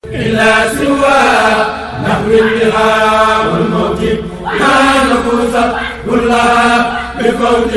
إلا سوى نحو البهاء والموت ما نفوس كلها بفوت.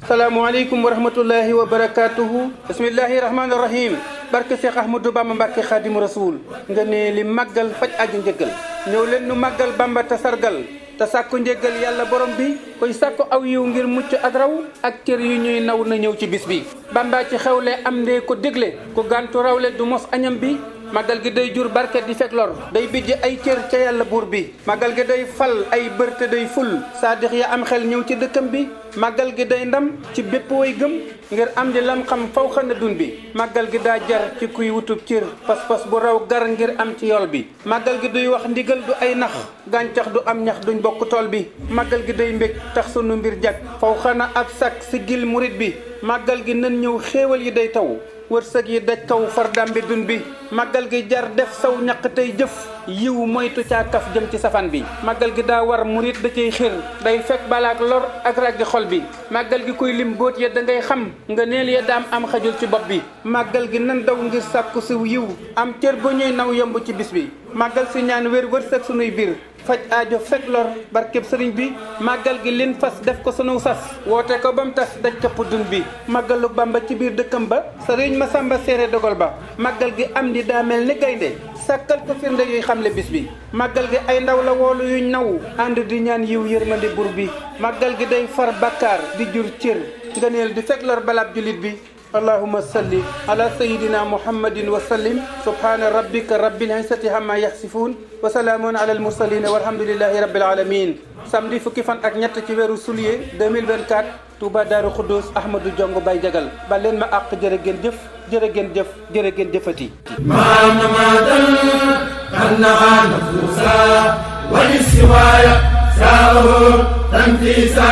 salaamaaleykum wa rahmatullahi wa barakaatuhu. bismillahi rahmaani rahim. barke Cheikh Ahmadou Bamba Mbacke Xaadimu Rasuul. nga ne li màggal faj aju njëggal. ñëw leen nu màggal Bamba te sargal. te sàkku njëggal yàlla borom bi. koy sàkku aw yiw ngir mucc ak raw. ak cër yu ñuy naw na ñëw ci bis bi. Bamba ci xewle am ndee ko dégle. ku gàntu rawle du mos añam bi. màggal gi day jur barke di fekk lor. day bijj ay cër ca yàlla buur bi. màggal gi day fal ay bër te day ful. saadix ya am xel ñëw ci dëkkam bi. màggal gi day ndam ci bépp way gëm. ngir am di lam xam faw xana dun bi. màggal gi daa jar ci kuy wutub cër. pas-pas bu raw gar ngir am ci yool bi. màggal gi duy wax ndigal du ay nax. gàncax du am ñax duñ bokk tool bi. màggal gi day mbég tax sunu mbir jag. faw xana ab sak si gil murit bi. màggal gi nan ñëw xéewal yi day taw. wërsëg yi daj kaw far dambi dun bi. màggal gi jar def saw ñaq tey jëf. yiw moytu caakaf jëm ci safan bi. màggal gi daa war murit da cay xir. day fekk balaak lor ak raggi xol bi. màggal gi kuy lim boot ya da ngay xam. nga neel ya daam am xajul ci bopp bi. màggal gi nan daw ngir sàkku siw yiw. am cër bu ñuy naw yomb ci bis bi. màggal si ñaan wér wërsëg sunuy biir. faj aajo fekk lor barkeb sëriñ bi. màggal gi lin fas def ko sunu sas. woote ko ba mu tas daj këpp dun bi. màggalu Bamba ci biir dëkkam ba. sëriñ Masamba seere dogal ba. màggal gi am di daa mel ni gaynde. sàkkal ko firnde yuy xamle bis bi. màggal gi ay ndaw la woolu yuñ naw. ànd di ñaan yiw yërmande bur bi. màggal gi day far bakkaar di jur cër. ngëneel di fekk lor balaab julit bi. allahumma salli ala sayidina muhammadin wa sallim. subhana rabbika rabbil izzati amma yaxsifuun. wa salaamun ala al mursalin walhamdulillahi rabbil alamin. samedi fukki fan ak ñett ci weeru juillet 2024 Touba Daaru Xuddus Ahmadou Jongo Baye Jagal ba leen ma àq jërë ngeen jëf jërë ngeen jëf jërë ngeen jëfati. ما نماذا أنها نفوسا وللسوايا ساءه تنفيسا